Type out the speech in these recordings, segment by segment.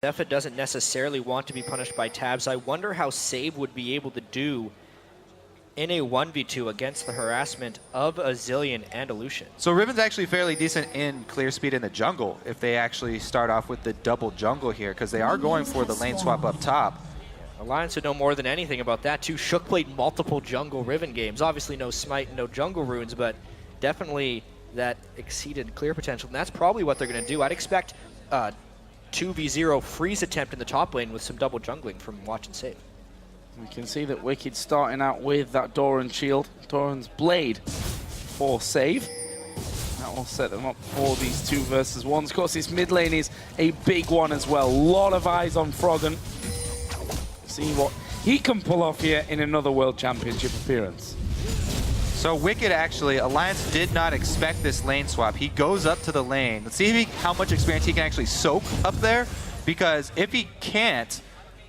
Zephyr doesn't necessarily want to be punished by tabs. I wonder how Save would be able to do in a 1v2 against the harassment of a Zillion and a Lucian. So Riven's actually fairly decent in clear speed in the jungle if they actually start off with the double jungle here, because they are going for the lane swap up top. Alliance would know more than anything about that too. Shook played multiple jungle Riven games. Obviously no Smite, no jungle runes, but definitely that exceeded clear potential. And that's probably what they're going to do. I'd expect 2v0 freeze attempt in the top lane with some double jungling from Watch and Save. We can see that Wicked starting out with that Doran shield, Doran's blade for Save. That will set them up for these 2 versus 1s. Of course, this mid lane is a big one as well. A lot of eyes on Froggen. See what he can pull off here in another World Championship appearance. So Wicked actually, Alliance did not expect this lane swap. He goes up to the lane. Let's see how much experience he can actually soak up there, because if he can't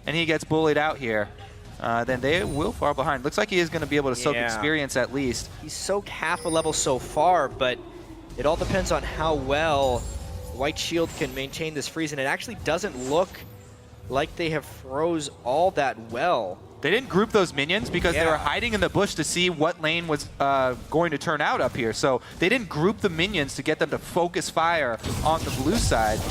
and he gets bullied out here, then they will fall behind. Looks like he is going to be able to soak experience at least. He's soaked half a level so far, but it all depends on how well White Shield can maintain this freeze, and it actually doesn't look like they have froze all that well. They didn't group those minions because they were hiding in the bush to see what lane was going to turn out up here. So they didn't group the minions to get them to focus fire on the blue side.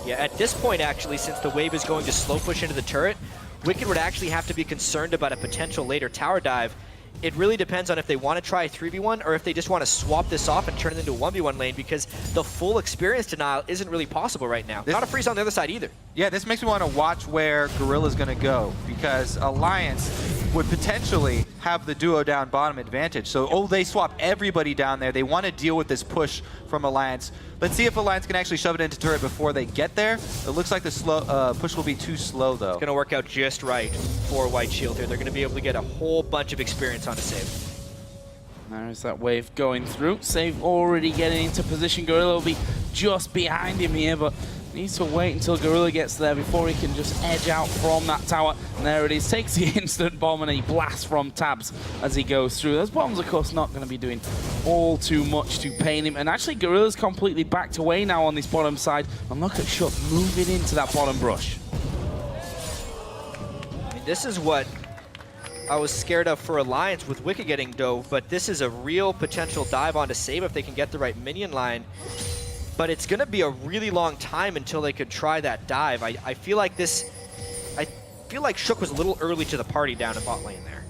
Yeah, at this point actually, since the wave is going to slow push into the turret, Wicked would actually have to be concerned about a potential later tower dive. It really depends on if they want to try 3v1 or if they just want to swap this off and turn it into a 1v1 lane, because the full experience denial isn't really possible right now. Not a freeze on the other side either. Yeah, this makes me want to watch where Gorilla's going to go, because Alliance would potentially have the duo down bottom advantage. So, they swap everybody down there. They want to deal with this push from Alliance. Let's see if Alliance can actually shove it into turret before they get there. It looks like the slow push will be too slow, though. It's going to work out just right for White Shield here. They're going to be able to get a whole bunch of experience on a Save. There's that wave going through. Save already getting into position. Gorilla will be just behind him here, but needs to wait until Gorilla gets there before he can just edge out from that tower. And there it is. Takes the instant bomb and he blasts from tabs as he goes through. Those bombs, of course, not going to be doing all too much to pain him. And actually, Gorilla's completely backed away now on this bottom side. And look at Shook moving into that bottom brush. I mean, this is what I was scared of for Alliance with Wicked getting dove, but this is a real potential dive onto Save if they can get the right minion line. But it's going to be a really long time until they could try that dive. I feel like Shook was a little early to the party down in bot lane there.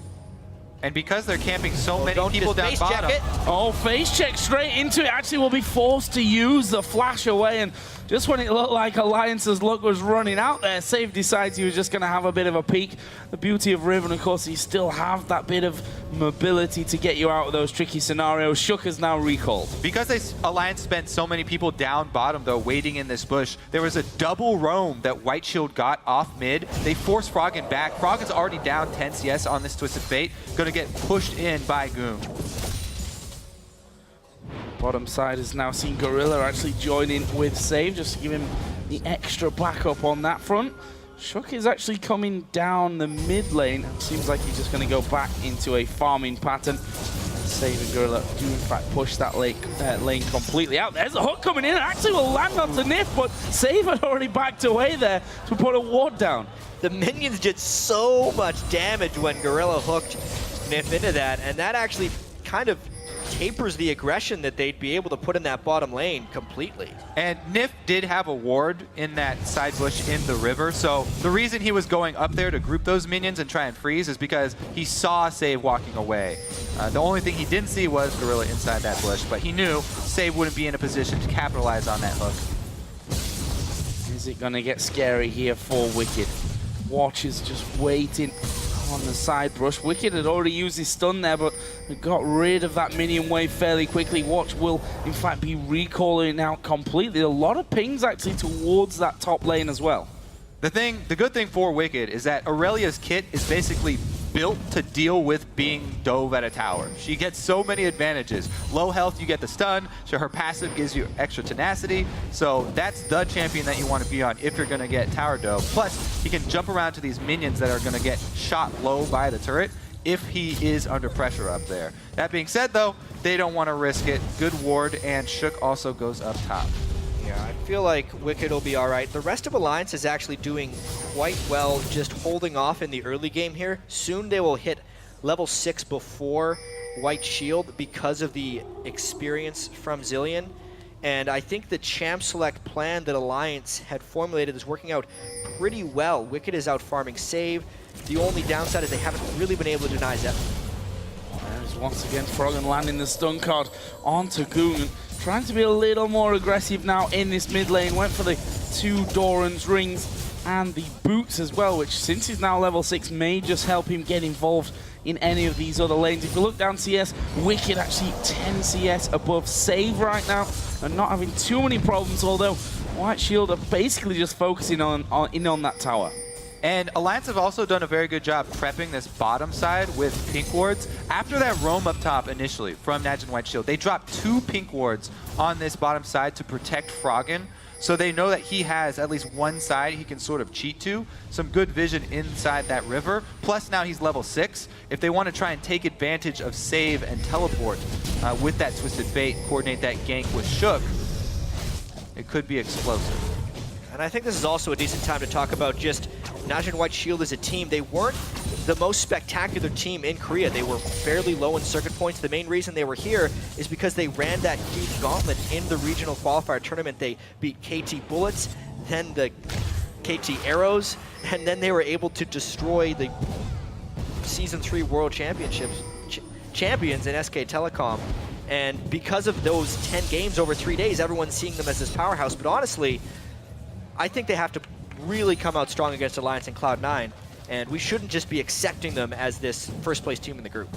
And because they're camping so many people down bottom. Oh, face check straight into it. Actually will be forced to use the flash away, and just when it looked like Alliance's luck was running out there, Save decides he was just going to have a bit of a peek. The beauty of Riven, of course, you still have that bit of mobility to get you out of those tricky scenarios. Shook is now recalled. Because Alliance spent so many people down bottom, though, waiting in this bush, there was a double roam that White Shield got off mid. They forced Froggen back. Froggen's already down 10 CS on this Twisted Fate. Going to get pushed in by Goon. Bottom side has now seen Gorilla actually join in with Save, just to give him the extra backup on that front. Shook is actually coming down the mid lane. Seems like he's just going to go back into a farming pattern. Save and Gorilla do in fact push that lane completely out. There's a hook coming in. It actually will land onto Nif, but Save had already backed away there to put a ward down. The minions did so much damage when Gorilla hooked Nif into that, and that actually kind of tapers the aggression that they'd be able to put in that bottom lane completely. And Nif did have a ward in that side bush in the river, so the reason he was going up there to group those minions and try and freeze is because he saw Save walking away. The only thing he didn't see was Gorilla inside that bush, but he knew Save wouldn't be in a position to capitalize on that hook. Is it going to get scary here for Wicked? Watch is just waiting on the side brush. Wicked had already used his stun there, but got rid of that minion wave fairly quickly. Watch will, in fact, be recalling out completely. A lot of pings actually towards that top lane as well. The good thing for Wicked is that Aurelia's kit is basically built to deal with being dove at a tower. She gets so many advantages. Low health, you get the stun, so her passive gives you extra tenacity. So that's the champion that you want to be on if you're going to get tower dove. Plus, he can jump around to these minions that are going to get shot low by the turret if he is under pressure up there. That being said, though, they don't want to risk it. Good ward, and Shook also goes up top. Yeah, I feel like Wicked will be all right. The rest of Alliance is actually doing quite well, just holding off in the early game here. Soon they will hit level 6 before White Shield because of the experience from Zilean. And I think the champ select plan that Alliance had formulated is working out pretty well. Wicked is out farming save. The only downside is they haven't really been able to deny Zephyr. There's once again Froggen landing the stun card onto Goon. Trying to be a little more aggressive now in this mid lane. Went for the 2 Doran's rings and the boots as well, which since he's now level 6 may just help him get involved in any of these other lanes. If you look down CS, Wicked actually 10 CS above save right now and not having too many problems, although White Shield are basically just focusing on that tower. And Alliance have also done a very good job prepping this bottom side with pink wards. After that roam up top initially from NaJin White Shield, they dropped 2 pink wards on this bottom side to protect Froggen. So they know that he has at least one side he can sort of cheat to. Some good vision inside that river. Plus now he's level 6. If they want to try and take advantage of save and teleport with that Twisted Fate, coordinate that gank with Shook, it could be explosive. And I think this is also a decent time to talk about just NaJin White Shield as a team. They weren't the most spectacular team in Korea. They were fairly low in circuit points. The main reason they were here is because they ran that huge gauntlet in the regional qualifier tournament. They beat KT Bullets, then the KT Arrows, and then they were able to destroy the Season 3 World Championships champions in SK Telecom. And because of those 10 games over 3 days, everyone's seeing them as this powerhouse. But honestly, I think they have to really come out strong against Alliance and Cloud9, and we shouldn't just be accepting them as this first-place team in the group.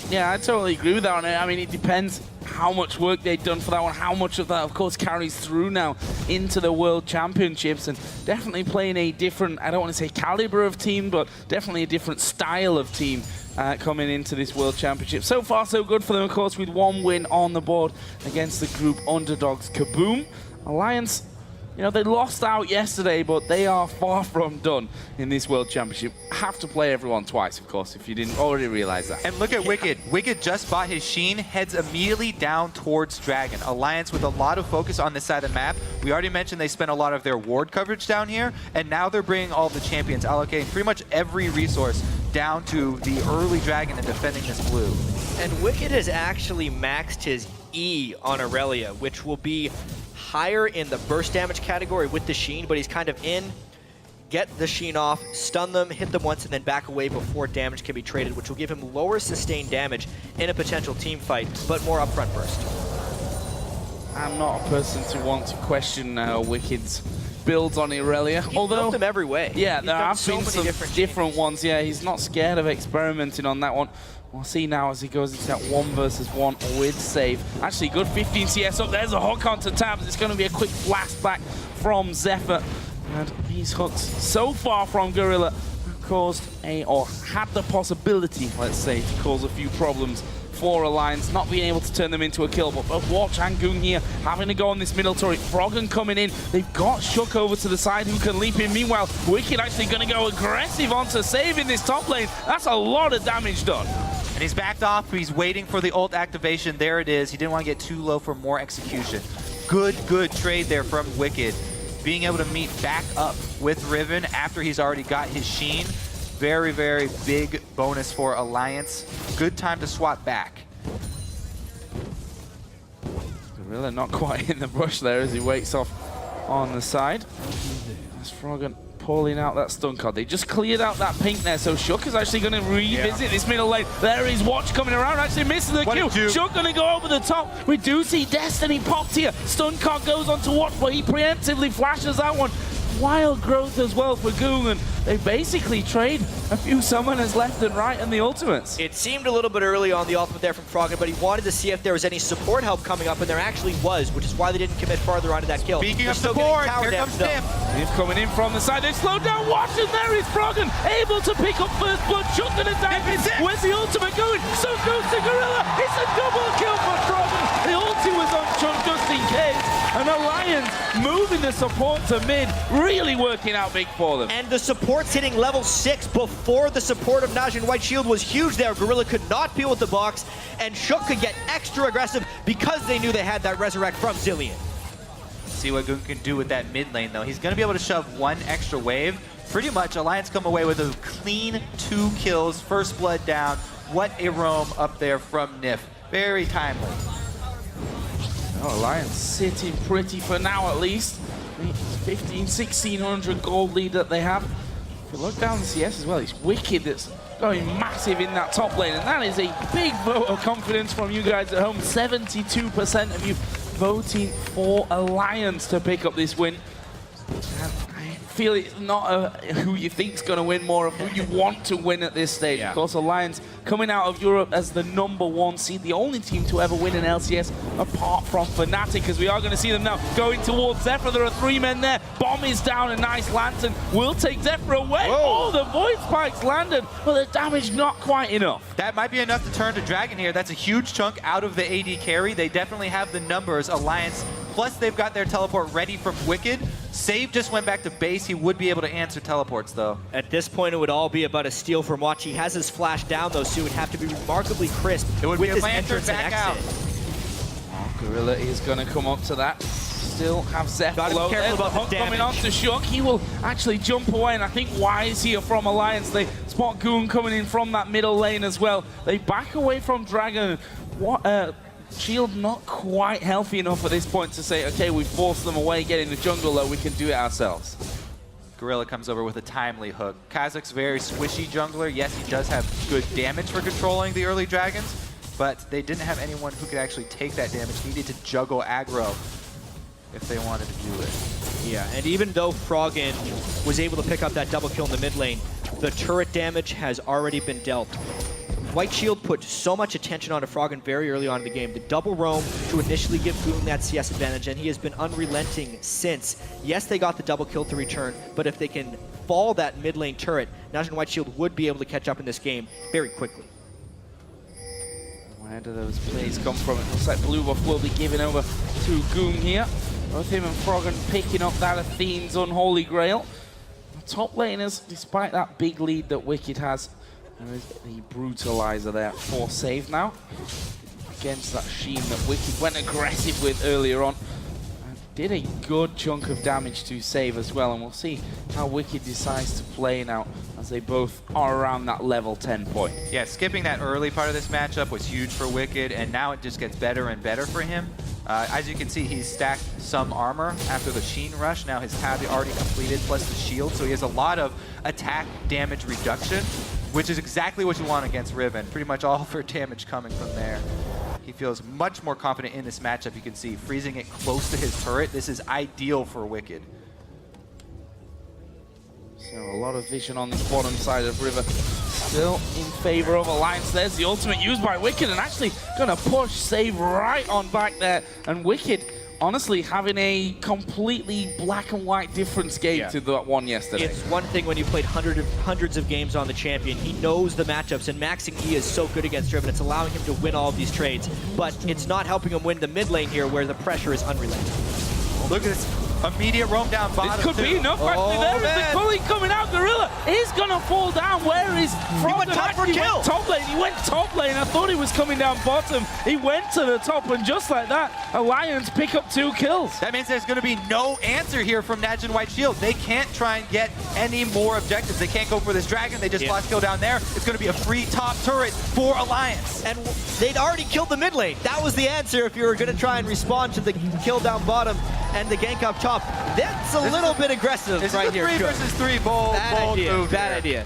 Yeah, I totally agree with that one. I mean, it depends how much work they've done for that one, how much of that, of course, carries through now into the World Championships, and definitely playing a different, I don't want to say caliber of team, but definitely a different style of team coming into this World Championship. So far, so good for them, of course, with 1 win on the board against the group underdogs Kaboom. Alliance, you know, they lost out yesterday, but they are far from done in this World Championship. Have to play everyone twice, of course, if you didn't already realize that. And look at Wicked. Wicked just bought his Sheen, heads immediately down towards Dragon. Alliance with a lot of focus on this side of the map. We already mentioned they spent a lot of their ward coverage down here, and now they're bringing all the champions, allocating pretty much every resource down to the early Dragon and defending this blue. And Wicked has actually maxed his E on Aurelia, which will be higher in the burst damage category with the Sheen, but he's kind of in, get the Sheen off, stun them, hit them once, and then back away before damage can be traded, which will give him lower sustained damage in a potential team fight, but more upfront burst. I'm not a person to want to question Wicked's builds on Aurelia, Although built them every way. Yeah, there have so been some different ones. Yeah, he's not scared of experimenting on that one. We'll see now as he goes into that 1 versus 1 with save. Actually, good 15 CS up. There's a hook onto Tabs. It's going to be a quick blast back from Zephyr. And these hooks, so far from Gorilla, caused or had the possibility, let's say, to cause a few problems for Alliance, not being able to turn them into a kill. But both Watch and Goon here having to go on this middle turret. Froggen coming in. They've got Shook over to the side who can leap in. Meanwhile, Wicked actually going to go aggressive onto saving this top lane. That's a lot of damage done. And he's backed off. He's waiting for the ult activation. There it is. He didn't want to get too low for more execution. Good trade there from Wicked. Being able to meet back up with Riven after he's already got his Sheen. Very, very big bonus for Alliance. Good time to swap back. Gorilla not quite in the brush there as he waits off on the side. That's Froggen pulling out that stun card. They just cleared out that pink there, so Shook is actually going to revisit this middle lane. There is Watch coming around, actually missing the Q. Shook going to go over the top. We do see Destiny popped here. Stun card goes on to Watch, but he preemptively flashes that one. Wild growth as well for Goon. They basically trade a few summoners left and right and the ultimates. It seemed a little bit early on the ultimate there from Froggen, but he wanted to see if there was any support help coming up, and there actually was, which is why they didn't commit farther onto that kill. Speaking of support, here comes Stim. He's coming in from the side. They slowed down. Watch, and there is Froggen, able to pick up first blood. Shook to the dive in. Where's the ultimate going? So goes to Gorilla. It's a double kill for Froggen. The ulti was on Chunk just in case. And Alliance moving the support to mid, really working out big for them. And the support's hitting level 6 before the support of NaJin White Shield was huge there. Gorilla could not deal with the box, and Shook could get extra aggressive because they knew they had that resurrect from Zilean. see what Goon can do with that mid lane, though. He's going to be able to shove one extra wave. Pretty much, Alliance come away with a clean 2 kills, first blood down. What a roam up there from Nif. Very timely. Oh, Alliance sitting pretty for now, at least. 1,1600 gold lead that they have. If you look down the CS as well, it's Wicked that's going massive in that top lane, and that is a big vote of confidence from you guys at home. 72% of you voting for Alliance to pick up this win. And I feel it's not who you think's going to win, more of who you want to win at this stage. Of course, Alliance coming out of Europe as the #1 seed, the only team to ever win an LCS apart from Fnatic, as we are going to see them now going towards Zephyr. There are 3 men there. Bomb is down, a nice lantern will take Zephyr away. Whoa. Oh, the void spikes landed, but the damage not quite enough. That might be enough to turn to Dragon here. That's a huge chunk out of the AD carry. They definitely have the numbers, Alliance. Plus, they've got their teleport ready from Wicked. Save just went back to base. He would be able to answer teleports, though. At this point, it would all be about a steal from Watch. He has his flash down, though, so it would have to be remarkably crisp It would with be a his lantern entrance and back exit. out. Oh, Gorilla is going to come up to that. Still have Zephyr Gotta be low. careful There's the about the hook coming on damage. to Shook. He will actually jump away, and I think Wise here from Alliance. They spot Goon coming in from that middle lane as well. They back away from Dragon. What? Shield not quite healthy enough at this point to say, okay, we forced them away, get in the jungle, though we can do it ourselves. Gorilla comes over with a timely hook. Kazac's very squishy jungler. Yes, he does have good damage for controlling the early dragons, but they didn't have anyone who could actually take that damage. Needed to juggle aggro if they wanted to do it. Yeah, and even though Froggen was able to pick up that double kill in the mid lane, the turret damage has already been dealt. White Shield put so much attention onto Froggen very early on in the game. The double roam to initially give Goon that CS advantage, and he has been unrelenting since. Yes, they got the double kill to return, but if they can fall that mid lane turret, NaJin White Shield would be able to catch up in this game very quickly. Where do those plays come from? It looks like Blue Buff will be giving over to Goon here. Both him and Froggen picking up that Athene's Unholy Grail. The top laners, despite that big lead that Wicked has, there is the Brutalizer there for save now. Against that Sheen that Wicked went aggressive with earlier on. And did a good chunk of damage to save as well. And we'll see how Wicked decides to play now as they both are around that level 10 point. Yeah, skipping that early part of this matchup was huge for Wicked, and now it just gets better and better for him. As you can see, he's stacked some armor after the Sheen rush. Now his tab already completed, plus the shield, so he has a lot of attack damage reduction, which is exactly what you want against Riven. Pretty much all for damage coming from there. He feels much more confident in this matchup. You can see freezing it close to his turret. This is ideal for Wicked. So a lot of vision on the bottom side of River. Still in favor of Alliance. There's the ultimate used by Wicked, and actually gonna push Save right on back there. And Wicked, honestly, having a completely black and white difference game to that one yesterday. It's one thing when you played hundreds of games on the champion. He knows the matchups, and maxing E is so good against Riven. It's allowing him to win all of these trades, but it's not helping him win the mid lane here where the pressure is unrelenting. Look at this immediate roam down bottom. This could too. be enough. Actually, there is the Cully coming out. Gorilla is gonna fall down. Where is Froggen? He went top for Actually kill. went top lane. He went top lane. I thought he was coming down bottom. He went to the top, and just like that, Alliance pick up 2 kills. That means there's going to be no answer here from NaJin White Shield. They can't try and get any more objectives. They can't go for this dragon. They just lost kill down there. It's going to be a free top turret for Alliance. And they'd already killed the mid lane. That was the answer if you were going to try and respond to the kill down bottom and the gank up top. That's a little bit aggressive This right is a here. 3 versus 3 bold move. Bad here. idea.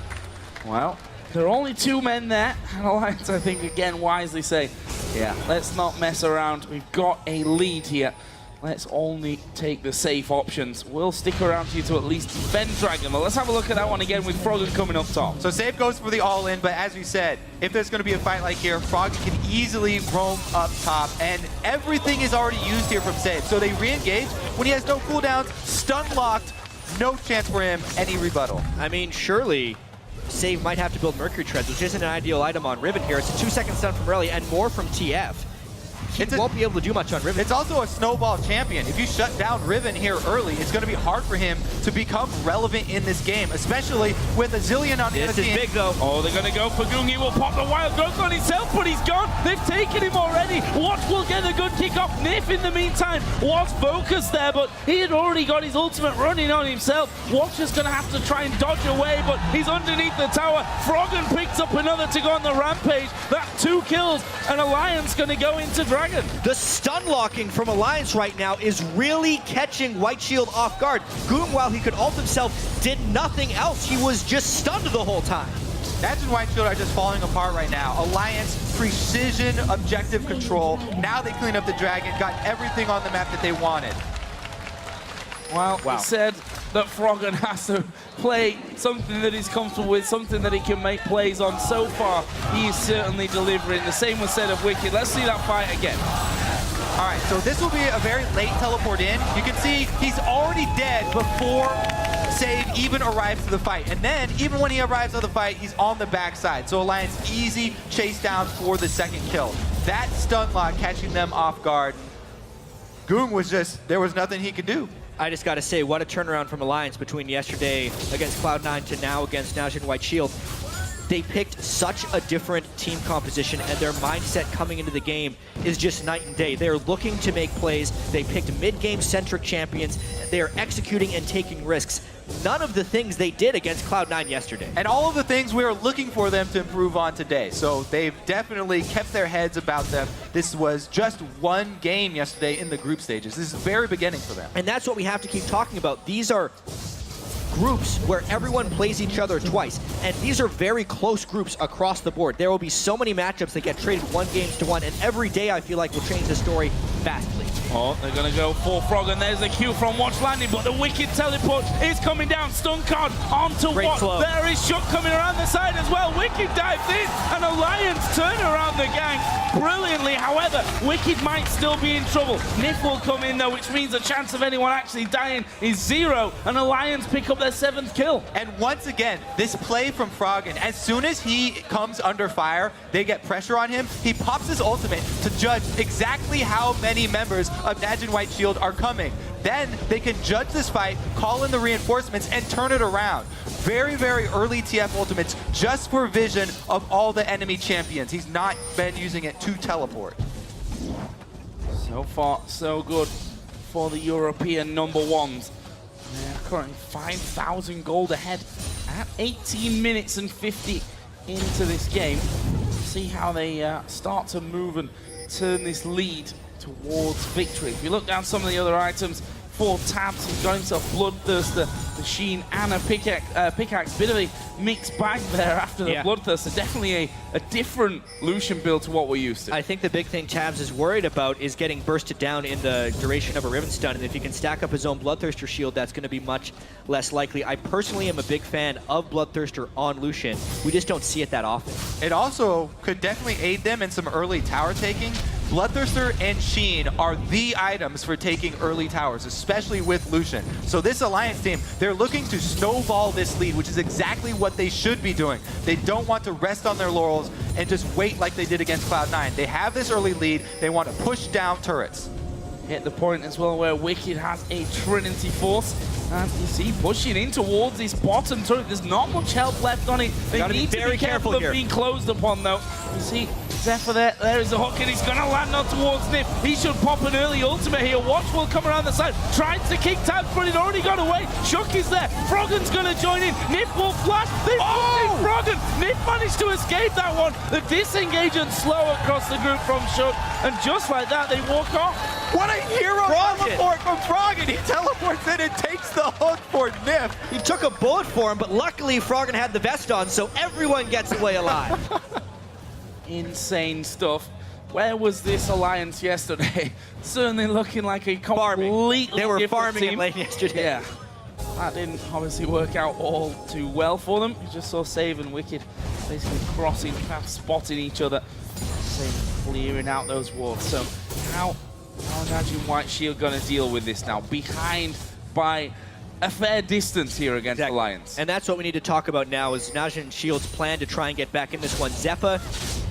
Well, there are only 2 men there, and Alliance, I think, again, wisely say, yeah, let's not mess around. We've got a lead here. Let's only take the safe options. We'll stick around here to at least defend Dragon. But let's have a look at that one again with Froggen coming up top. So Save goes for the all-in, but as we said, if there's going to be a fight like here, Froggen can easily roam up top, and everything is already used here from Save. So they re-engage when he has no cooldowns, stun locked, no chance for him, any rebuttal. I mean, surely Save might have to build Mercury Treads, which isn't an ideal item on Riven here. It's a 2-second stun from Rally and more from TF. he won't be able to do much on Riven. It's also a snowball champion. If you shut down Riven here early, it's going to be hard for him to become relevant in this game, especially with a Zillion on the other team. This is big, though. Oh, they're going to go for Gung. He will pop the wild growth on himself, but he's gone. They've taken him already. Watch will get a good kick off. Nif, in the meantime, was focused there, but he had already got his ultimate running on himself. Watch is going to have to try and dodge away, but he's underneath the tower. Froggen picks up another to go on the rampage. That's 2 kills, and Alliance going to go into Dragon. The stun locking from Alliance right now is really catching White Shield off guard. Goon, while he could ult himself, did nothing else. He was just stunned the whole time. NaJin White Shield are just falling apart right now. Alliance, precision, objective control. Now they clean up the Dragon, got everything on the map that they wanted. Well, he said that Froggen has to play something that he's comfortable with, something that he can make plays on. So far, he is certainly delivering. The same was said of Wicked. Let's see that fight again. All right, so this will be a very late teleport in. You can see he's already dead before Save even arrives to the fight. And then, even when he arrives to the fight, he's on the backside. So Alliance, easy chase down for the second kill. That stun lock catching them off guard. Goong was just, there was nothing he could do. I just got to say, what a turnaround from Alliance between yesterday against Cloud9 to now against NaJin White Shield. They picked such a different team composition, and their mindset coming into the game is just night and day. They're looking to make plays. They picked mid-game centric champions. They are executing and taking risks. None of the things they did against Cloud9 yesterday. And all of the things we are looking for them to improve on today. So they've definitely kept their heads about them. This was just one game yesterday in the group stages. This is the very beginning for them. And that's what we have to keep talking about. These are groups where everyone plays each other twice, and these are very close groups across the board. There will be so many matchups that get traded 1-1, and every day I feel like will change the story vastly. Oh, they're going to go for Froggen. There's a Q from Watch landing, but the Wicked teleport is coming down. Stun card onto Watch. There is Shook coming around the side as well. Wicked dives in, and Alliance turn around the gang brilliantly. However, Wicked might still be in trouble. Nif will come in though, which means the chance of anyone actually dying is 0, and Alliance pick up their 7th kill. And once again, this play from Froggen, as soon as he comes under fire, they get pressure on him, he pops his ultimate to judge exactly how many members of NaJin White Shield are coming. Then they can judge this fight, call in the reinforcements, and turn it around. Very, very early TF ultimates just for vision of all the enemy champions. He's not been using it to teleport. So far, so good for the European #1s. They're currently 5,000 gold ahead at 18 minutes and 50 into this game. See how they start to move and turn this lead towards victory. If you look down some of the other items for Tabs, he's got himself Bloodthirster, the Sheen, and a pickaxe. Bit of a mixed bag there after the Bloodthirster. Definitely a different Lucian build to what we're used to. I think the big thing Tabs is worried about is getting bursted down in the duration of a Riven stun, and if he can stack up his own Bloodthirster shield, that's going to be much less likely. I personally am a big fan of Bloodthirster on Lucian. We just don't see it that often. It also could definitely aid them in some early tower taking. Bloodthirster and Sheen are the items for taking early towers, especially with Lucian. So this Alliance team, they're looking to snowball this lead, which is exactly what they should be doing. They don't want to rest on their laurels and just wait like they did against Cloud9. They have this early lead. They want to push down turrets. Hit the point as well where Wicked has a Trinity Force. And you see, pushing in towards this bottom turret. There's not much health left on it. They need to be careful of being closed upon, though. You see, Zephyr there. There is the hook, and he's going to land on towards Nif. He should pop an early ultimate here. Watch will come around the side. Tries to kick Tabs, but it already got away. Shook is there. Froggen's going to join in. Nif will flash. They Froggen. Nif managed to escape that one. The disengage and slow across the group from Shook. And just like that, they walk off. What a hero teleport from Froggen! He teleports in and takes the hook for Nif. He took a bullet for him, but luckily Froggen had the vest on, so everyone gets away alive. Insane stuff. Where was this Alliance yesterday? Certainly looking like a completely They were different farming team. in lane yesterday. Yeah. That didn't obviously work out all too well for them. You just saw Save and Wicked basically crossing paths, spotting each other, clearing out those walls. So how NaJin White Shield going to deal with this now? Behind by a fair distance here against Alliance. And that's what we need to talk about now is NaJin Shield's plan to try and get back in this one. Zephyr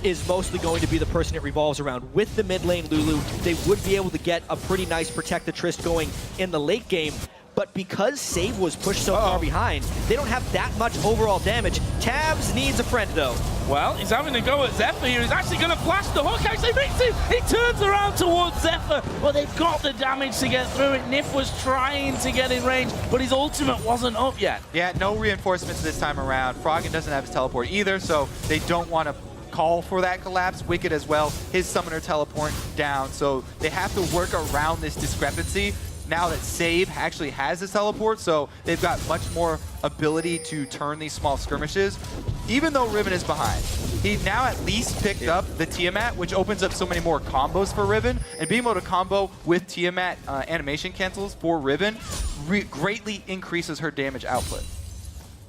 is mostly going to be the person it revolves around. With the mid lane Lulu, they would be able to get a pretty nice Protect the Trist going in the late game. But because Save was pushed so far behind, they don't have that much overall damage. Tabs needs a friend, though. Well, he's having to go at Zephyr here. He's actually going to flash the hook. Actually makes it. He turns around towards Zephyr. Well, they've got the damage to get through it. Nif was trying to get in range, but his ultimate wasn't up yet. Yeah, no reinforcements this time around. Froggen doesn't have his teleport either, so they don't want to call for that collapse. Wicked as well, his summoner teleport down, so they have to work around this discrepancy now that Save actually has his teleport, so they've got much more ability to turn these small skirmishes. Even though Riven is behind, he now at least picked up the Tiamat, which opens up so many more combos for Riven, and being able to combo with Tiamat animation cancels for Riven greatly increases her damage output.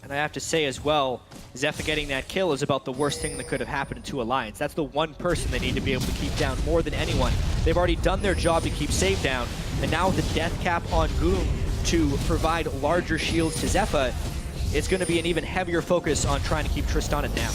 And I have to say as well, Zephyr getting that kill is about the worst thing that could have happened to Alliance. That's the one person they need to be able to keep down more than anyone. They've already done their job to keep Save down, and now with the death cap on Goom to provide larger shields to Zephyr, it's going to be an even heavier focus on trying to keep Tristana down.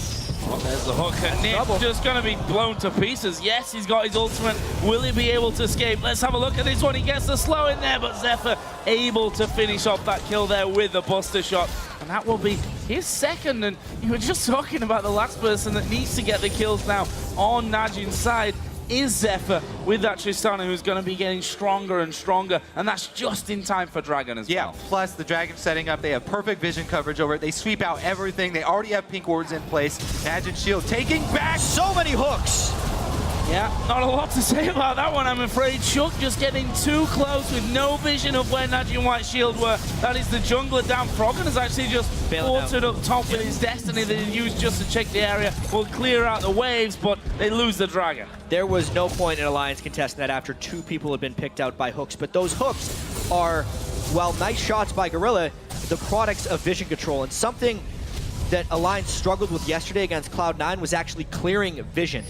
Oh, there's the hook, and Nick's just going to be blown to pieces. Yes, he's got his ultimate. Will he be able to escape? Let's have a look at this one. He gets the slow in there, but Zephyr able to finish off that kill there with the buster shot. And that will be his second. And you were just talking about the last person that needs to get the kills now on NaJin's side is Zephyr with that Tristana, who's going to be getting stronger and stronger, and that's just in time for Dragon as well. Yeah, plus the Dragon setting up, they have perfect vision coverage over it. They sweep out everything. They already have pink wards in place. NaJin shield taking back So many hooks! Yeah, not a lot to say about that one, I'm afraid. Shook just getting too close with no vision of where NaJin White Shield were. That is the jungler down. Froggen has actually just watered up top with his Destiny that he used just to check the area. Will clear out the waves, but they lose the Dragon. There was no point in Alliance contesting that after two people had been picked out by hooks, but those hooks are, while nice shots by Gorilla, the products of vision control, and something that Alliance struggled with yesterday against Cloud9 was actually clearing vision.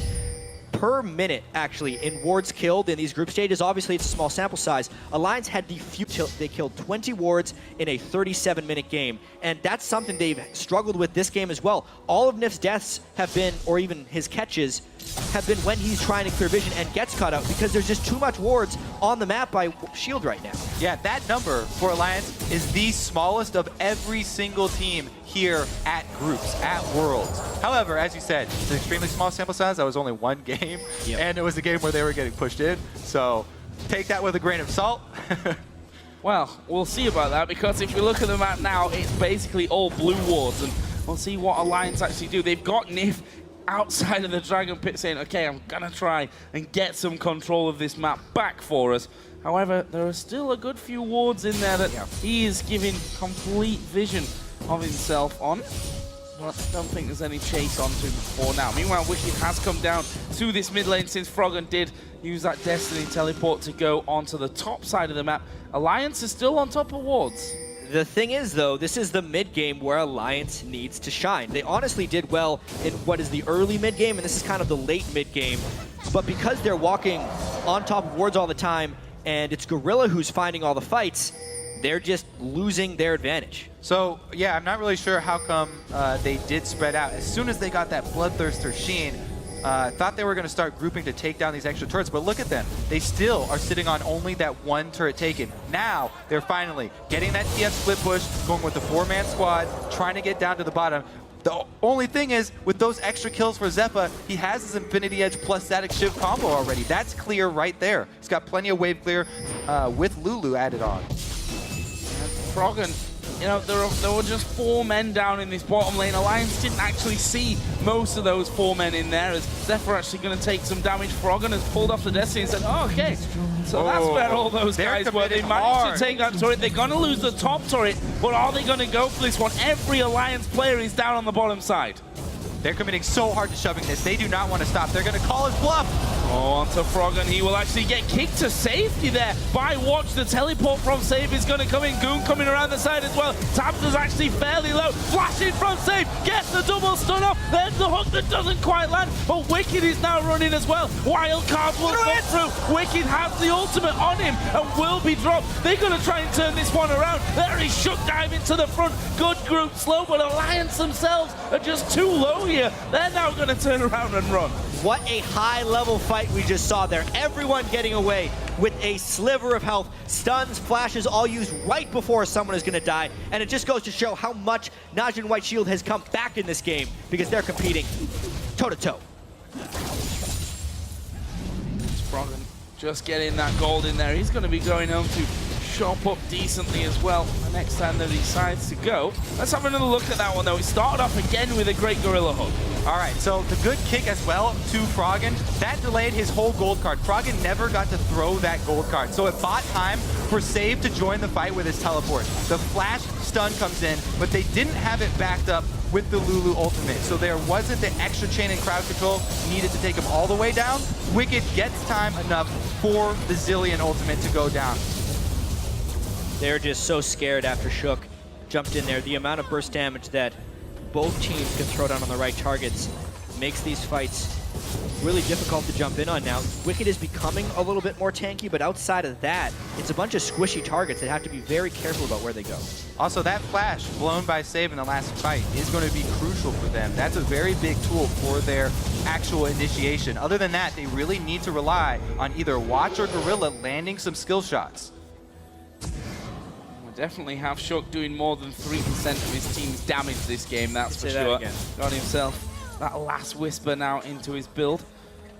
Per minute, actually, in wards killed in these group stages. Obviously, it's a small sample size. Alliance had they killed 20 wards in a 37-minute game, and that's something they've struggled with this game as well. All of Nif's deaths have been, or even his catches, have been when he's trying to clear vision and gets caught out because there's just too much wards on the map by Shield right now. Yeah, that number for Alliance is the smallest of every single team here at groups, at Worlds. However, as you said, it's an extremely small sample size. That was only one game, and it was a game where they were getting pushed in. So take that with a grain of salt. Well, we'll see about that, because if we look at the map now, it's basically all blue wards, and we'll see what Alliance actually do. They've got Nif outside of the Dragon Pit saying, okay, I'm going to try and get some control of this map back for us. However, there are still a good few wards in there that he is giving complete vision of himself on. Well, I don't think there's any chase onto him before now. Meanwhile, Wicked has come down to this mid lane since Froggen did use that Destiny teleport to go onto the top side of the map. Alliance is still on top of wards. The thing is, though, this is the mid-game where Alliance needs to shine. They honestly did well in what is the early mid-game, and this is kind of the late mid-game. But because they're walking on top of wards all the time, and it's Gorilla who's finding all the fights, they're just losing their advantage. So, yeah, I'm not really sure how come they did spread out. As soon as they got that Bloodthirster Sheen, thought they were going to start grouping to take down these extra turrets, but look at them. They still are sitting on only that one turret taken. Now, they're finally getting that TF split push, going with the 4-man squad, trying to get down to the bottom. The only thing is, with those extra kills for Zephyr, he has his Infinity Edge plus Static Shiv combo already. That's clear right there. He's got plenty of wave clear with Lulu added on. Froggen, you know, there were just 4 men down in this bottom lane. Alliance didn't actually see most of those 4 men in there, as Zephyr actually going to take some damage. Froggen has pulled off the Destiny and said, oh, okay, so that's where all those guys were. They managed to take that turret. They're going to lose the top turret, but are they going to go for this one? Every Alliance player is down on the bottom side. They're committing so hard to shoving this. They do not want to stop. They're going to call his bluff. Oh, onto Frog, and he will actually get kicked to safety there by Watch. The teleport from Save is going to come in. Goon coming around the side as well. Tabitha's actually fairly low. Flashing from Save, gets the double stun off. There's the hook that doesn't quite land, but Wicked is now running as well. Wild card will go through. Wicked has the ultimate on him and will be dropped. They're going to try and turn this one around. There is Shook diving to the front. Good group slow, but Alliance themselves are just too low here. They're now going to turn around and run. What a high-level fight we just saw there. Everyone getting away with a sliver of health. Stuns, flashes, all used right before someone is going to die. And it just goes to show how much NaJin White Shield has come back in this game because they're competing toe-to-toe. Froggen just getting that gold in there. He's going to be going home to shop up decently as well the next time that he decides to go. Let's have another look at that one, though. He started off again with a great Gorilla Hook. All right, so the good kick as well to Froggen, that delayed his whole gold card. Froggen never got to throw that gold card, so it bought time for Save to join the fight with his teleport. The flash stun comes in, but they didn't have it backed up with the Lulu ultimate, so there wasn't the extra chain and crowd control needed to take him all the way down. Wicked gets time enough for the Zillion ultimate to go down. They're just so scared after Shook jumped in there. The amount of burst damage that both teams can throw down on the right targets makes these fights really difficult to jump in on now. Wicked is becoming a little bit more tanky, but outside of that, it's a bunch of squishy targets that have to be very careful about where they go. Also, that flash blown by Save in the last fight is going to be crucial for them. That's a very big tool for their actual initiation. Other than that, they really need to rely on either Watch or Gorilla landing some skill shots. Definitely have Shook doing more than 3% of his team's damage this game, that's for sure. Got himself that last Whisper now into his build.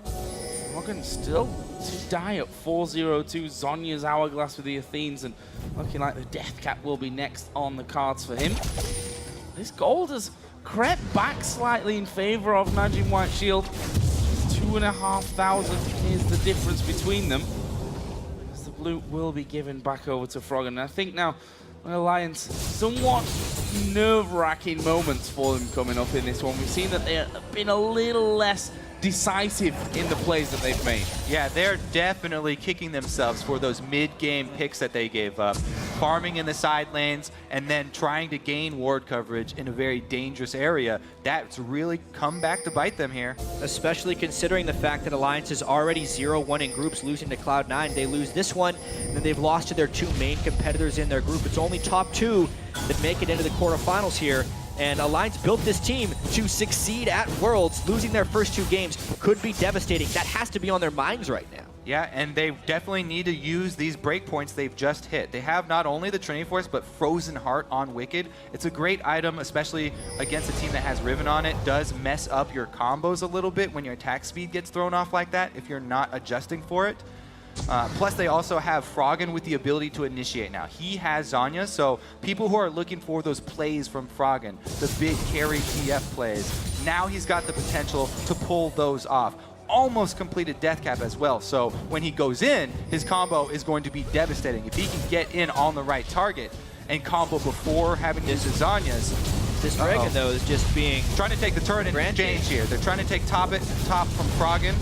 Froggen still to die at 4-0-2. Zhonya's Hourglass with the Athenes, and looking like the Death Cap will be next on the cards for him. This gold has crept back slightly in favor of NaJin White Shield. 2,500 is the difference between them. Blue will be given back over to Froggen. And I think now Alliance, somewhat nerve-wracking moments for them coming up in this one. We've seen that they've been a little less decisive in the plays that they've made. Yeah, they're definitely kicking themselves for those mid-game picks that they gave up. Farming in the side lanes and then trying to gain ward coverage in a very dangerous area. That's really come back to bite them here. Especially considering the fact that Alliance is already 0-1 in groups, losing to Cloud9. They lose this one, and then they've lost to their two main competitors in their group. It's only top two that make it into the quarterfinals here. And Alliance built this team to succeed at Worlds. Losing their first two games could be devastating. That has to be on their minds right now. Yeah, and they definitely need to use these breakpoints they've just hit. They have not only the Trinity Force, but Frozen Heart on Wicked. It's a great item, especially against a team that has Riven on it. Does mess up your combos a little bit when your attack speed gets thrown off like that if you're not adjusting for it. Plus, they also have Froggen with the ability to initiate now. He has Zhonya, so people who are looking for those plays from Froggen, the big carry TF plays, now he's got the potential to pull those off. Almost completed Death Cap as well, so when he goes in, his combo is going to be devastating. If he can get in on the right target and combo before having to use his Zhonya's. This Dragon, though, is just being... Trying to take the turret in exchange here. They're trying to take top from Froggen.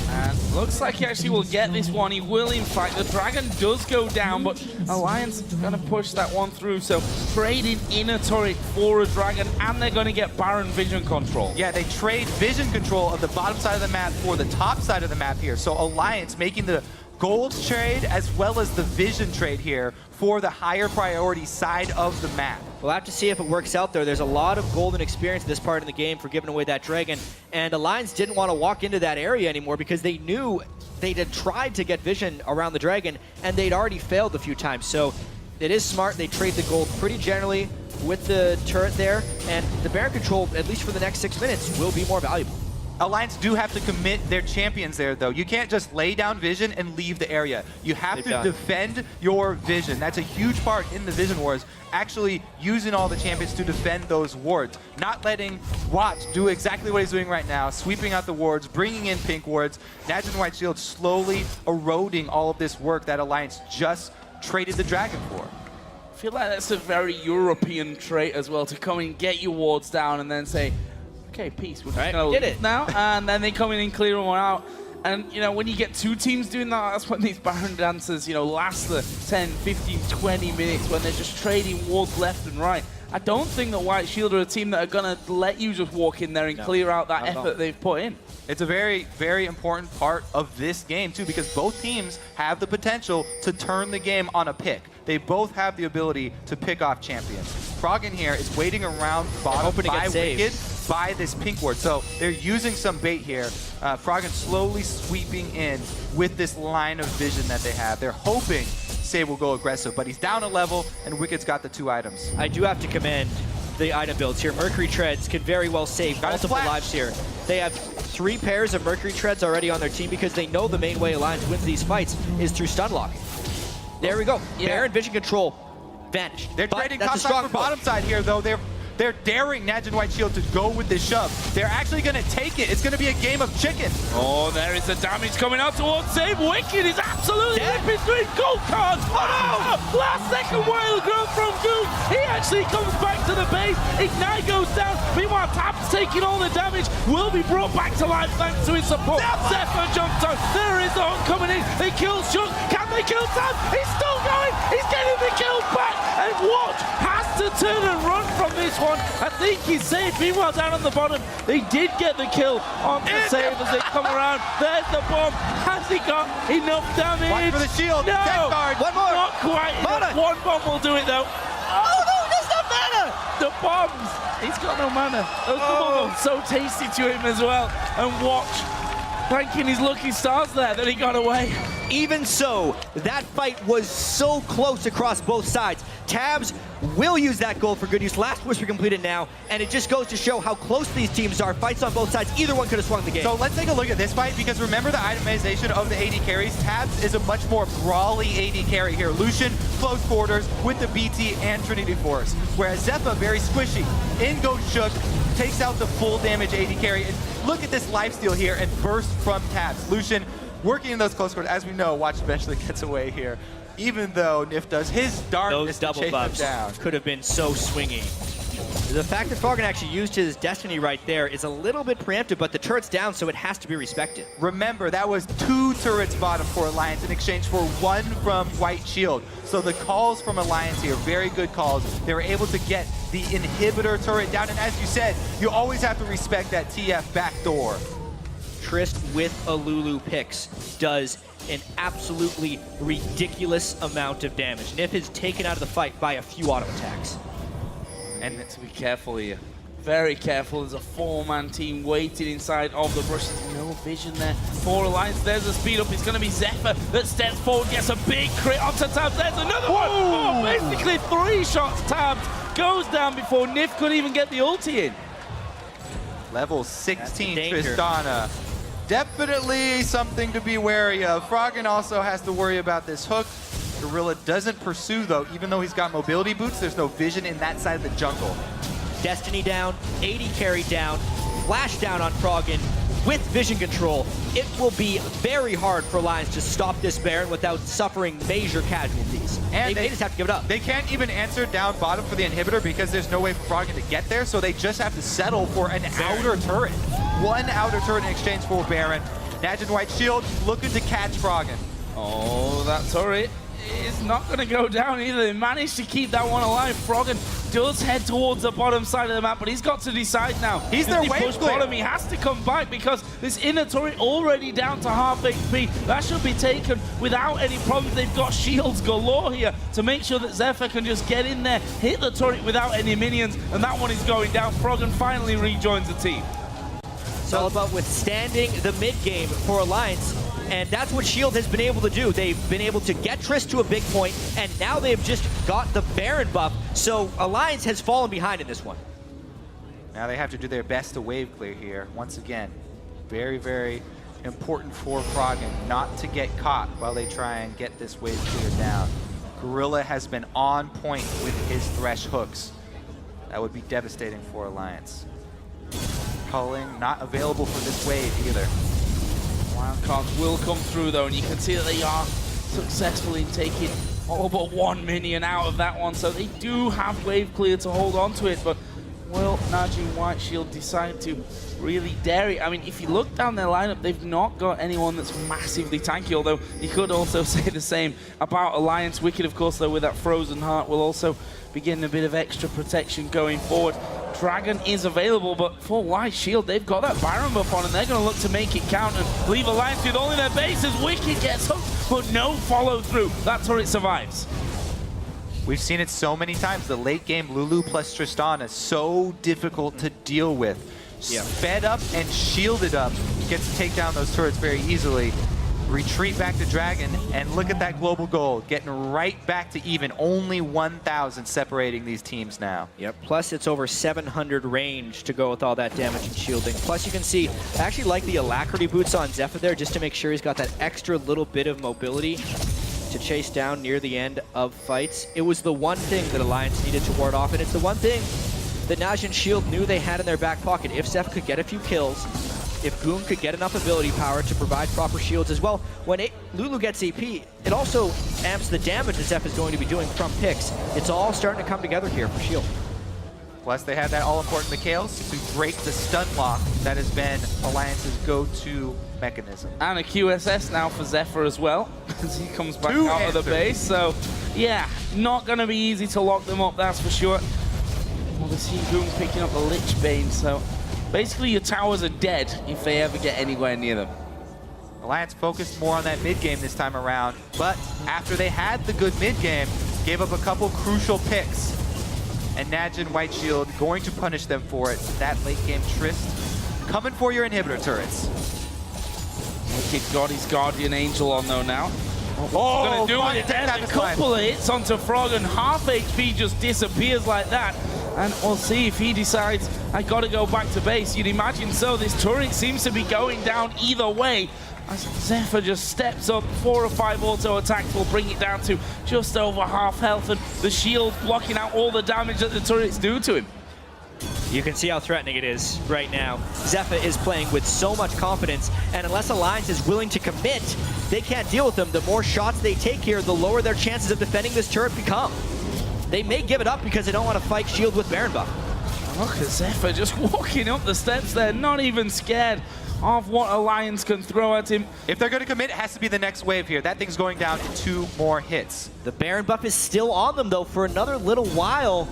And looks like he actually will get this one. He will, in fact. The Dragon does go down, but Alliance is going to push that one through. So trading in a turret for a Dragon, and they're going to get Baron vision control. Yeah, they trade vision control of the bottom side of the map for the top side of the map here. So Alliance making the gold trade as well as the vision trade here for the higher priority side of the map. We'll have to see if it works out there. There's a lot of golden experience in this part of the game for giving away that Dragon, and Alliance didn't want to walk into that area anymore because they knew they'd had tried to get vision around the Dragon, and they'd already failed a few times. So it is smart. They trade the gold pretty generally with the turret there, and the Baron control, at least for the next 6 minutes, will be more valuable. Alliance do have to commit their champions there, though. You can't just lay down vision and leave the area. You have to defend your vision. That's a huge part in the vision wars, actually using all the champions to defend those wards. Not letting Watch do exactly what he's doing right now, sweeping out the wards, bringing in pink wards. NaJin White Shield slowly eroding all of this work that Alliance just traded the Dragon for. I feel like that's a very European trait as well, to come and get your wards down and then say, okay, peace. We're just gonna leave now, and then they come in and clear them out. And, you know, when you get two teams doing that, that's when these Baron dances, you know, last the 10, 15, 20 minutes when they're just trading wards left and right. I don't think that White Shield are a team that are going to let you just walk in there and clear out that effort they've put in. It's a very, very important part of this game, too, because both teams have the potential to turn the game on a pick. They both have the ability to pick off champions. Froggen here is waiting around bottom by Wicked by this pink ward. So they're using some bait here. Froggen slowly sweeping in with this line of vision that they have. They're hoping Save will go aggressive, but he's down a level, and Wicked's got the 2 items. I do have to commend the item builds here. Mercury Treads can very well save multiple lives here. They have 3 pairs of Mercury Treads already on their team because they know the main way Alliance wins these fights is through stun locking. There we go. Baron Vision Control vanished. They're trading top side for bottom side here, though. They're daring NaJin White Shield to go with this shove. They're actually going to take it. It's going to be a game of chicken. Oh, there is the damage coming out towards Save. Wicked is absolutely in between gold cards. Oh, no! Last second wild growth from Goose. He actually comes back to the base. Ignite goes down. Meanwhile, Tap's taking all the damage. Will be brought back to life thanks to his support. Zephyr jumps on. There is the hunt coming in. They kill Shug. Can they kill Sam? He's still going. He's getting the kills back. And Watch has to turn and run from this one. I think he's saved. Meanwhile, down on the bottom, they did get the kill on the Save as they come around. There's the bomb. Has he got enough damage? One for the shield. No, guard. One more. Not quite. One bomb will do it, though. Oh, no, there's no mana. The bombs. He's got no mana. Those bombs are so tasty to him as well. And Watch, thanking his lucky stars there that he got away. Even so, that fight was so close across both sides. Tabs will use that gold for good use. Last Whisper completed now, and it just goes to show how close these teams are. Fights on both sides. Either one could have swung the game. So let's take a look at this fight, because remember the itemization of the AD carries. Tabs is a much more brawly AD carry here. Lucian, close quarters with the BT and Trinity Force. Whereas Zephyr, very squishy. In goes Shook, takes out the full damage AD carry. And look at this lifesteal here and burst from Tabs. Lucian working in those close quarters. As we know, Watch eventually gets away here. Even though Nif does his darkness to chase him down. Could have been so swingy. The fact that Froggen actually used his Destiny right there is a little bit preemptive, but the turret's down, so it has to be respected. Remember, that was 2 turrets bottom for Alliance in exchange for 1 from White Shield. So the calls from Alliance here, very good calls. They were able to get the inhibitor turret down, and as you said, you always have to respect that TF backdoor. Trist with a Lulu picks does an absolutely ridiculous amount of damage. Nif is taken out of the fight by a few auto attacks. And to be careful here. Very careful. There's a 4-man team waiting inside of the brush. There's no vision there for Alliance. There's a speed up. It's going to be Zephyr that steps forward, gets a big crit onto Tabs. There's another one. Oh, basically 3 shots. Tabs goes down before Nif could even get the ulti in. Level 16 Tristana. Definitely something to be wary of. Froggen also has to worry about this hook. Gorilla doesn't pursue, though. Even though he's got mobility boots, there's no vision in that side of the jungle. Destiny down, 80 carry down, flash down on Froggen with vision control. It will be very hard for Alliance to stop this Baron without suffering major casualties. And they just have to give it up. They can't even answer down bottom for the inhibitor because there's no way for Froggen to get there, so they just have to settle for an outer turret. 1 outer turret in exchange for Baron. NaJin White Shield looking to catch Froggen. Oh, that turret is not going to go down either. They managed to keep that one alive. Froggen does head towards the bottom side of the map, but he's got to decide now. He's their wave clear. Bottom, he has to come back because this inner turret already down to half HP. That should be taken without any problems. They've got shields galore here to make sure that Zephyr can just get in there, hit the turret without any minions, and that one is going down. Froggen finally rejoins the team. It's all about withstanding the mid game for Alliance, and that's what Shield has been able to do. They've been able to get Trist to a big point, and now they've just got the Baron buff, so Alliance has fallen behind in this one. Now they have to do their best to wave clear here. Once again, very, very important for Froggen not to get caught while they try and get this wave clear down. Gorilla has been on point with his Thresh hooks. That would be devastating for Alliance. Culling not available for this wave either. Wildcards will come through though, and you can see that they are successful in taking all but 1 minion out of that one, so they do have wave clear to hold on to it, but will NaJin White Shield decide to really dare it? I mean, if you look down their lineup, they've not got anyone that's massively tanky, although you could also say the same about Alliance. Wicked, of course, though, with that Frozen Heart, will also be getting a bit of extra protection going forward. Dragon is available, but for White Shield, they've got that Baron buff on, and they're going to look to make it count and leave Alliance with only their bases. Wicked gets hooked, but no follow-through. That turret survives. We've seen it so many times. The late game Lulu plus Tristan is so difficult to deal with. Yeah. Fed up and shielded up, gets to take down those turrets very easily. Retreat back to Dragon, and look at that global gold, getting right back to even. Only 1,000 separating these teams now. Yep, plus it's over 700 range to go with all that damage and shielding. Plus you can see, I actually like the Alacrity boots on Zephyr there, just to make sure he's got that extra little bit of mobility to chase down near the end of fights. It was the one thing that Alliance needed to ward off, and it's the one thing that NaJin Shield knew they had in their back pocket. If Zeph could get a few kills, if Goon could get enough ability power to provide proper shields as well, when Lulu gets AP, it also amps the damage that Zeph is going to be doing from picks. It's all starting to come together here for Shield. Plus, they have that all-important Mikhails to break the stun lock that has been Alliance's go-to mechanism. And a QSS now for Zephyr as well, as he comes back Two out of the answers. base. So, yeah, not going to be easy to lock them up, that's for sure. Well, we see Goon picking up the Lich Bane, so basically your towers are dead if they ever get anywhere near them. Alliance focused more on that mid-game this time around, but after they had the good mid-game, gave up a couple crucial picks. And NaJin White Shield going to punish them for it. That late-game Trist coming for your inhibitor turrets. Wicked got his Guardian Angel on though now. Oh, Gonna do it. There's a couple of hits onto Frog, and half HP just disappears like that. And we'll see if he decides, I gotta go back to base. You'd imagine so. This turret seems to be going down either way. As Zephyr just steps up, 4 or 5 auto attacks will bring it down to just over half health, and the shield blocking out all the damage that the turrets do to him. You can see how threatening it is right now. Zephyr is playing with so much confidence, and unless Alliance is willing to commit, they can't deal with them. The more shots they take here, the lower their chances of defending this turret become. They may give it up because they don't want to fight Shield with Baron buff. Look at Zephyr just walking up the steps there, not even scared of what Alliance can throw at him. If they're going to commit, it has to be the next wave here. That thing's going down in 2 more hits. The Baron buff is still on them, though, for another little while.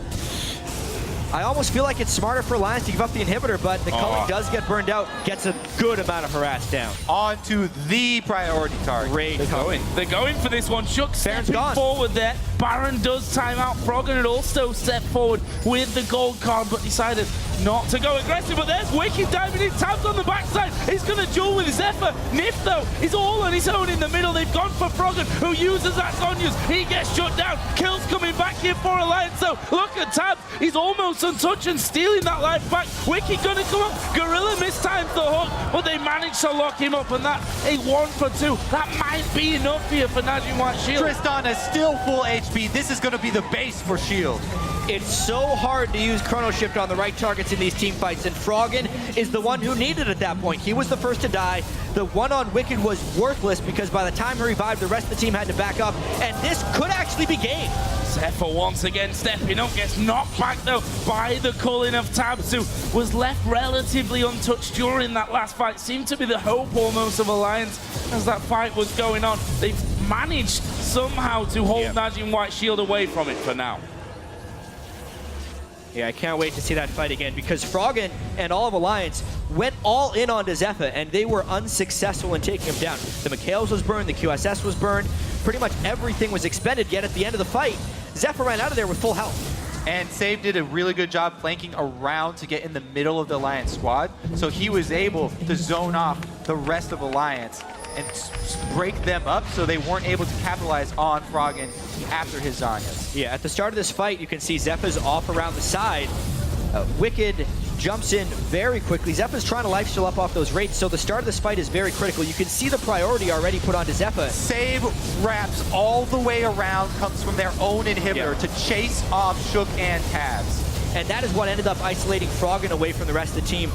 I almost feel like it's smarter for Alliance to give up the inhibitor, but the culling does get burned out, gets a good amount of harass down. On to the priority target. Great culling. They're going for this one. Shook Baron's stepping gone. forward there. Baron does time out Frog, and it also step forward with the gold card, but decided not to go aggressive. But there's Wicked diving in, tabs on the backside. He's going to duel with Zephyr. Nif, though, is all on his own in the middle. They've gone for Froggen, who uses that Zhonya's. He gets shut down. Kills coming back here for Alliance, though. Look at Tabs. He's almost untouched and stealing that life back. Wicked going to come up. Gorilla mistimes the hook, but they managed to lock him up, and that a 1 for 2. That might be enough here for NaJin White Shield. Tristan is still full HP. This is going to be the base for Shield. It's so hard to use Chrono Shift on the right targets in these team fights, and Froggen is the one who needed it at that point. He was the first to die. The one on Wicked was worthless because by the time he revived, the rest of the team had to back up, and this could actually be game. Zephyr once again stepping up, gets knocked back though by the culling of Tabs, who was left relatively untouched during that last fight. Seemed to be the hope almost of Alliance as that fight was going on. They've managed somehow to hold NaJin White Shield away from it for now. Yeah, I can't wait to see that fight again because Froggen and all of Alliance went all in onto Zephyr, and they were unsuccessful in taking him down. The Mikhails was burned, the QSS was burned, pretty much everything was expended, yet at the end of the fight, Zephyr ran out of there with full health. And Save did a really good job flanking around to get in the middle of the Alliance squad, so he was able to zone off the rest of Alliance and break them up so they weren't able to capitalize on Froggen after his Zhonya's. Yeah, at the start of this fight, you can see Zephyr's off around the side. Wicked jumps in very quickly. Zephyr's trying to lifesteal up off those rates, so the start of this fight is very critical. You can see the priority already put onto Zephyr. Save wraps all the way around, comes from their own inhibitor to chase off Shook and Tabs. And that is what ended up isolating Froggen away from the rest of the team.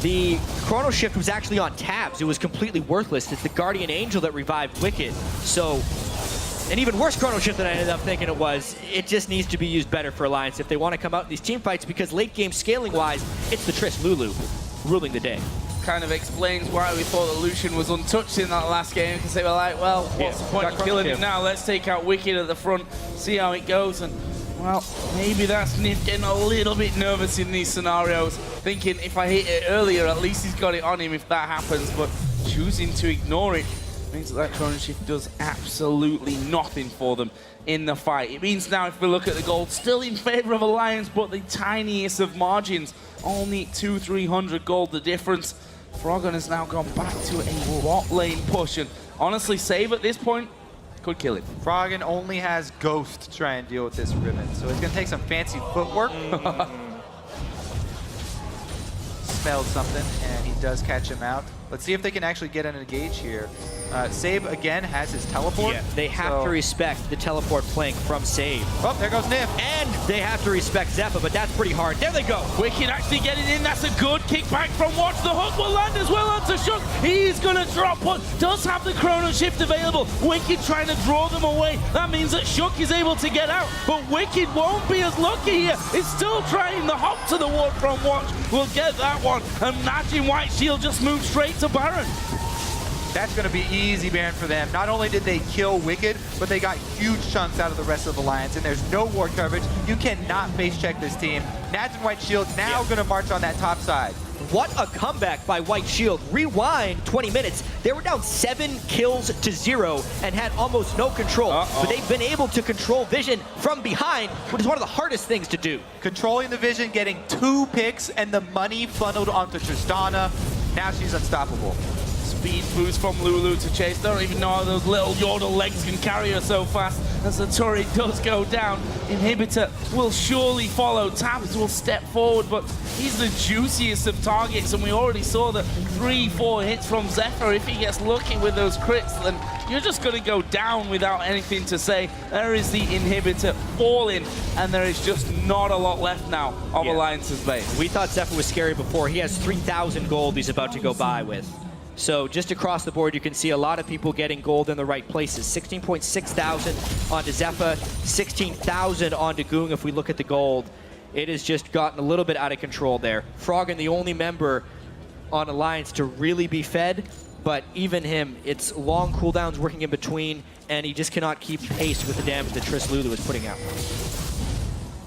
The Chrono Shift was actually on Tabs. It was completely worthless. It's the Guardian Angel that revived Wicked. So an even worse chrono shift than I ended up thinking it was. It just needs to be used better for Alliance if they want to come out in these team fights, because late game scaling wise, it's the Triss Lulu ruling the day. Kind of explains why we thought that Lucian was untouched in that last game, because they were like, well, what's the point of killing him now? Let's take out Wicked at the front, see how it goes. And well, maybe that's Nif getting a little bit nervous in these scenarios, thinking if I hit it earlier, at least he's got it on him if that happens, but choosing to ignore it means that chrono shift does absolutely nothing for them in the fight. It means now if we look at the gold, still in favor of Alliance, but the tiniest of margins, only 200-300 gold the difference. Froggen has now gone back to a bot lane push, and honestly, Save at this point could kill him. Froggen only has Ghost to try and deal with this Riven, so it's going to take some fancy footwork. Smelled something, and he does catch him out. Let's see if they can actually get an engage here. Save, again, has his teleport. Yeah, they have to respect the teleport flank from Save. Oh, there goes Nif. And they have to respect Zephyr, but that's pretty hard. There they go. Wicked actually getting in. That's a good kickback from Watch. The hook will land as well onto Shook. He's going to drop one. Does have the chrono shift available. Wicked trying to draw them away. That means that Shook is able to get out, but Wicked won't be as lucky here. He's still trying the hop to the ward from Watch. We'll get that one. And NaJin White Shield just moves straight to Baron. That's going to be easy, Baron, for them. Not only did they kill Wicked, but they got huge chunks out of the rest of the Alliance, and there's no ward coverage. You cannot face check this team. NaJin White Shield now going to march on that top side. What a comeback by White Shield. Rewind 20 minutes. They were down 7 kills to 0 and had almost no control. But they've been able to control Vision from behind, which is one of the hardest things to do. Controlling the Vision, getting 2 picks, and the money funneled onto Tristana. Now she's unstoppable. Speed boost from Lulu to chase. Don't even know how those little Yordle legs can carry her so fast. As the turret does go down, Inhibitor will surely follow. Tabs will step forward, but he's the juiciest of targets, and we already saw the 3-4 hits from Zephyr. If he gets lucky with those crits, then you're just going to go down without anything to say. There is the Inhibitor all in, and there is just not a lot left now of Alliance's base. We thought Zephyr was scary before. He has 3,000 gold he's about to go by with. So just across the board, you can see a lot of people getting gold in the right places. 16.6 thousand onto Zephyr, 16,000 onto Goong if we look at the gold. It has just gotten a little bit out of control there. Froggen, the only member on Alliance to really be fed, but even him, it's long cooldowns working in between, and he just cannot keep pace with the damage that Triss Lulu is putting out.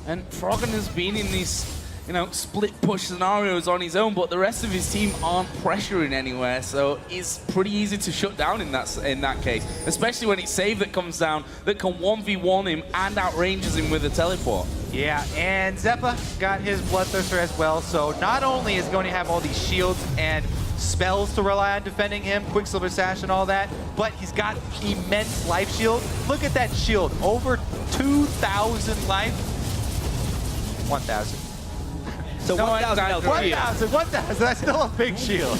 And Froggen has been in these, you know, split push scenarios on his own, but the rest of his team aren't pressuring anywhere, so it's pretty easy to shut down in that case, especially when it's Save that comes down that can 1v1 him and outranges him with a teleport. Yeah, and Zephyr got his Bloodthirster as well, so not only is going to have all these shields and spells to rely on defending him, Quicksilver Sash and all that, but he's got immense life shield. Look at that shield, over 2,000 life. 1,000. So No, 1,000, that's still a big shield.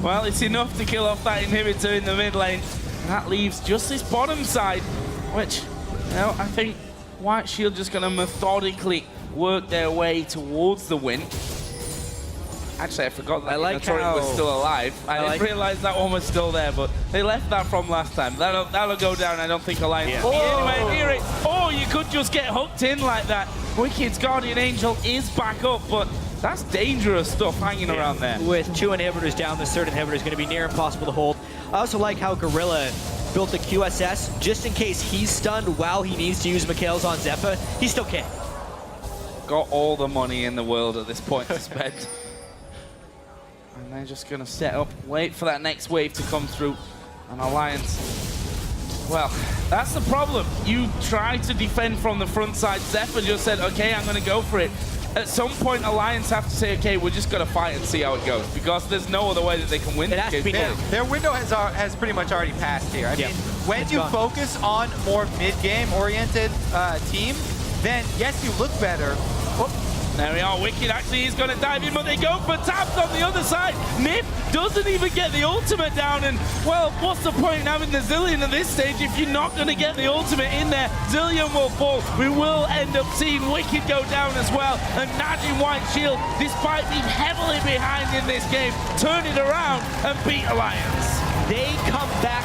Well, it's enough to kill off that Inhibitor in the mid lane. And that leaves just this bottom side, which, you know, I think White Shield just going to methodically work their way towards the win. Actually, I forgot that the turret was still alive. I didn't realize that one was still there, but they left that from last time. That'll go down. I don't think Alliance can get anywhere near it. Oh, you could just get hooked in like that. Wicked's Guardian Angel is back up, but that's dangerous stuff hanging around there. With 2 inhibitors down, this 3rd inhibitor is going to be near impossible to hold. I also like how Gorilla built the QSS just in case he's stunned while he needs to use Mikhail's on Zephyr. He still can. Got all the money in the world at this point to spend. And they're just going to set up, wait for that next wave to come through. And Alliance, well, that's the problem. You try to defend from the front side. Zephyr just said, okay, I'm going to go for it. At some point, Alliance have to say, okay, we're just going to fight and see how it goes, because there's no other way that they can win. It has to be Their window has pretty much already passed here. I mean, when you focus on more mid-game oriented team, then yes, you look better. There we are, Wicked actually is going to dive in, but they go for Tabs on the other side. Nip doesn't even get the ultimate down, and, well, what's the point in having the Zillion at this stage if you're not going to get the ultimate in there? Zillion will fall. We will end up seeing Wicked go down as well, and NaJin White Shield, despite being heavily behind in this game, turn it around and beat Alliance. They come back